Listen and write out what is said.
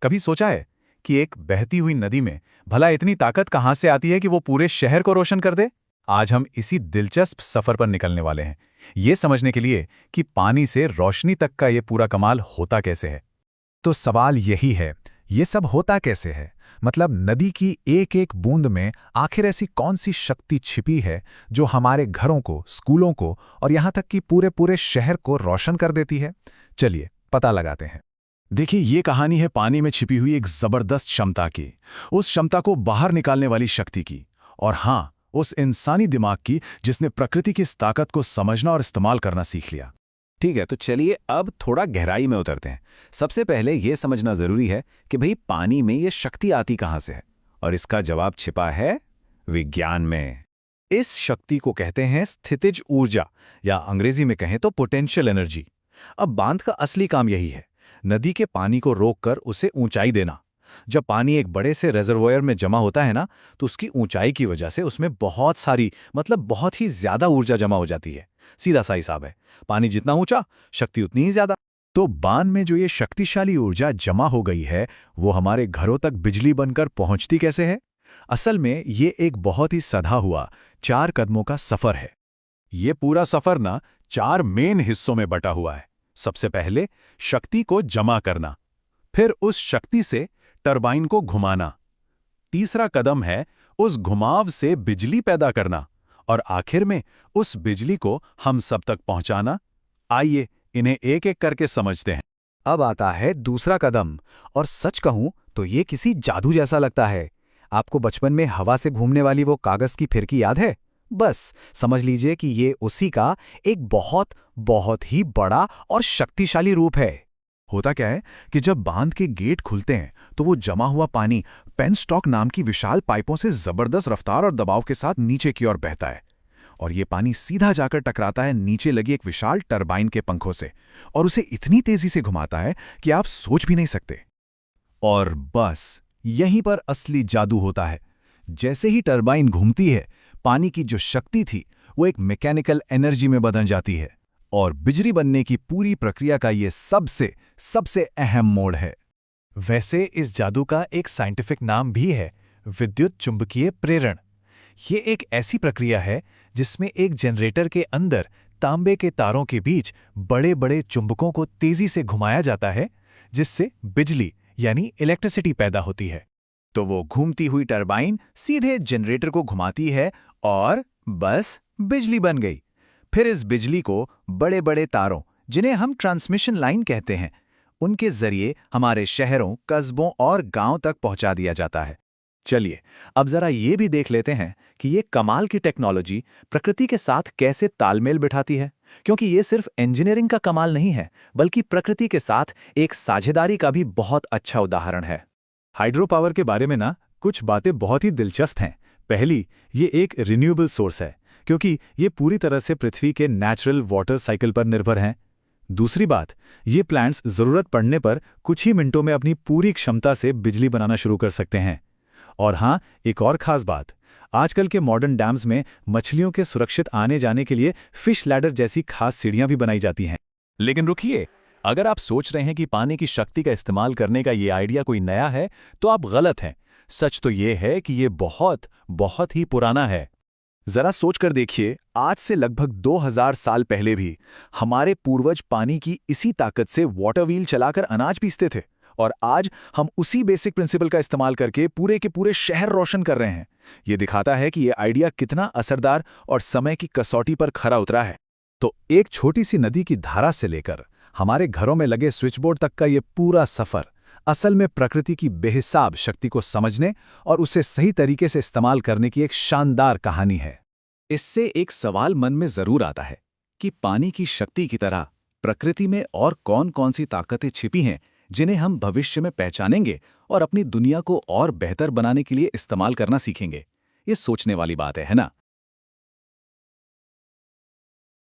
कभी सोचा है कि एक बहती हुई नदी में भला इतनी ताकत कहाँ से आती है कि वो पूरे शहर को रोशन कर दे? आज हम इसी दिलचस्प सफर पर निकलने वाले हैं, ये समझने के लिए कि पानी से रोशनी तक का ये पूरा कमाल होता कैसे है। तो सवाल यही है, ये सब होता कैसे है? मतलब नदी की एक एक बूंद में आखिर ऐसी कौन सी शक्ति छिपी है जो हमारे घरों को, स्कूलों को और यहाँ तक कि पूरे पूरे शहर को रोशन कर देती है? चलिए पता लगाते हैं। देखिए, ये कहानी है पानी में छिपी हुई एक जबरदस्त क्षमता की, उस क्षमता को बाहर निकालने वाली शक्ति की, और हाँ, उस इंसानी दिमाग की जिसने प्रकृति की इस ताकत को समझना और इस्तेमाल करना सीख लिया। ठीक है, तो चलिए अब थोड़ा गहराई में उतरते हैं। सबसे पहले यह समझना जरूरी है कि भाई पानी में ये शक्ति आती कहाँ से है, और इसका जवाब छिपा है विज्ञान में। इस शक्ति को कहते हैं स्थितिज ऊर्जा, या अंग्रेजी में कहें तो पोटेंशियल एनर्जी। अब बांध का असली काम यही है, नदी के पानी को रोककर उसे ऊंचाई देना। जब पानी एक बड़े से रिजर्वोयर में जमा होता है ना, तो उसकी ऊंचाई की वजह से उसमें बहुत सारी, मतलब बहुत ही ज्यादा ऊर्जा जमा हो जाती है। सीधा सा हिसाब है, पानी जितना ऊंचा, शक्ति उतनी ही ज्यादा। तो बांध में जो ये शक्तिशाली ऊर्जा जमा हो गई है, वो हमारे घरों तक बिजली बनकर पहुंचती कैसे है? असल में ये एक बहुत ही सधा हुआ 4 कदमों का सफर है। ये पूरा सफर ना 4 मेन हिस्सों में बटा हुआ है। सबसे पहले शक्ति को जमा करना, फिर उस शक्ति से टरबाइन को घुमाना, तीसरा कदम है उस घुमाव से बिजली पैदा करना, और आखिर में उस बिजली को हम सब तक पहुंचाना। आइए इन्हें एक एक करके समझते हैं। अब आता है दूसरा कदम, और सच कहूं तो ये किसी जादू जैसा लगता है। आपको बचपन में हवा से घूमने वाली वो कागज की फिरकी याद है? बस समझ लीजिए कि ये उसी का एक बहुत बहुत ही बड़ा और शक्तिशाली रूप है। होता क्या है कि जब बांध के गेट खुलते हैं तो वो जमा हुआ पानी पेनस्टॉक नाम की विशाल पाइपों से जबरदस्त रफ्तार और दबाव के साथ नीचे की ओर बहता है, और ये पानी सीधा जाकर टकराता है नीचे लगी एक विशाल टरबाइन के पंखों से, और उसे इतनी तेजी से घुमाता है कि आप सोच भी नहीं सकते। और बस यहीं पर असली जादू होता है। जैसे ही टरबाइन घूमती है, पानी की जो शक्ति थी वो एक मैकेनिकल एनर्जी में बदल जाती है, और बिजली बनने की पूरी प्रक्रिया का ये सबसे अहम मोड़ है। वैसे इस जादू का एक साइंटिफिक नाम भी है, विद्युत चुंबकीय प्रेरण। ये एक ऐसी प्रक्रिया है जिसमें एक जनरेटर के अंदर तांबे के तारों के बीच बड़े बड़े चुंबकों को तेजी से घुमाया जाता है, जिससे बिजली यानी इलेक्ट्रिसिटी पैदा होती है। तो वो घूमती हुई टरबाइन सीधे जनरेटर को घुमाती है और बस बिजली बन गई। फिर इस बिजली को बड़े बड़े तारों, जिन्हें हम ट्रांसमिशन लाइन कहते हैं, उनके जरिए हमारे शहरों, कस्बों और गांव तक पहुंचा दिया जाता है। चलिए अब जरा ये भी देख लेते हैं कि ये कमाल की टेक्नोलॉजी प्रकृति के साथ कैसे तालमेल बिठाती है, क्योंकि ये सिर्फ इंजीनियरिंग का कमाल नहीं है, बल्कि प्रकृति के साथ एक साझेदारी का भी बहुत अच्छा उदाहरण है। हाइड्रो पावर के बारे में ना कुछ बातें बहुत ही दिलचस्प हैं। पहली, ये एक रिन्यूएबल सोर्स है, क्योंकि ये पूरी तरह से पृथ्वी के नेचुरल वाटर साइकिल पर निर्भर हैं। दूसरी बात, ये प्लांट्स जरूरत पड़ने पर कुछ ही मिनटों में अपनी पूरी क्षमता से बिजली बनाना शुरू कर सकते हैं। और हाँ, एक और खास बात, आजकल के मॉडर्न डैम्स में मछलियों के सुरक्षित आने जाने के लिए फिश लैडर जैसी खास सीढ़ियां भी बनाई जाती हैं। लेकिन रुकिए, अगर आप सोच रहे हैं कि पानी की शक्ति का इस्तेमाल करने का ये आइडिया कोई नया है, तो आप गलत हैं। सच तो ये है कि ये बहुत बहुत ही पुराना है। जरा सोचकर देखिए, आज से लगभग 2000 साल पहले भी हमारे पूर्वज पानी की इसी ताकत से वाटर व्हील चलाकर अनाज पीसते थे, और आज हम उसी बेसिक प्रिंसिपल का इस्तेमाल करके पूरे के पूरे शहर रोशन कर रहे हैं। ये दिखाता है कि ये आइडिया कितना असरदार और समय की कसौटी पर खरा उतरा है। तो एक छोटी सी नदी की धारा से लेकर हमारे घरों में लगे स्विचबोर्ड तक का ये पूरा सफर असल में प्रकृति की बेहिसाब शक्ति को समझने और उसे सही तरीके से इस्तेमाल करने की एक शानदार कहानी है। इससे एक सवाल मन में जरूर आता है कि पानी की शक्ति की तरह प्रकृति में और कौन कौन सी ताकतें छिपी हैं जिन्हें हम भविष्य में पहचानेंगे और अपनी दुनिया को और बेहतर बनाने के लिए इस्तेमाल करना सीखेंगे। ये सोचने वाली बात है ना?